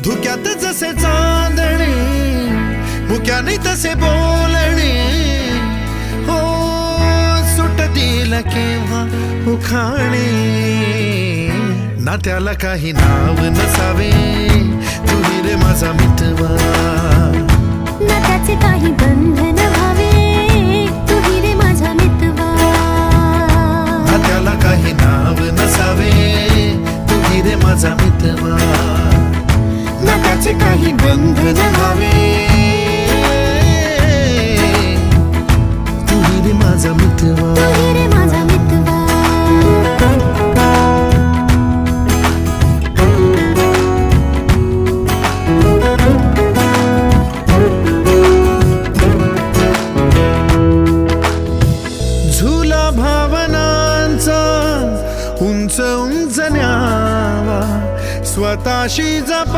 धुक्यात जसे चांदणे मुक्याने तसे बोलणे हो सुटतील केव्हा उखाणे ना त्याला काही नाव नसावे तू रे माझा मितवा ना त्याचे काही बंधन व्हावे तू रे माझा मितवा ना त्याला काही नाव नसावे तू रे माझा मितवा ना त्याचे काही बंधन व्हावे तू रे माझा मितवा तू रे माझा मितवा झुला भावनांचा उंच उंच न्यावा स्वतःशी जपा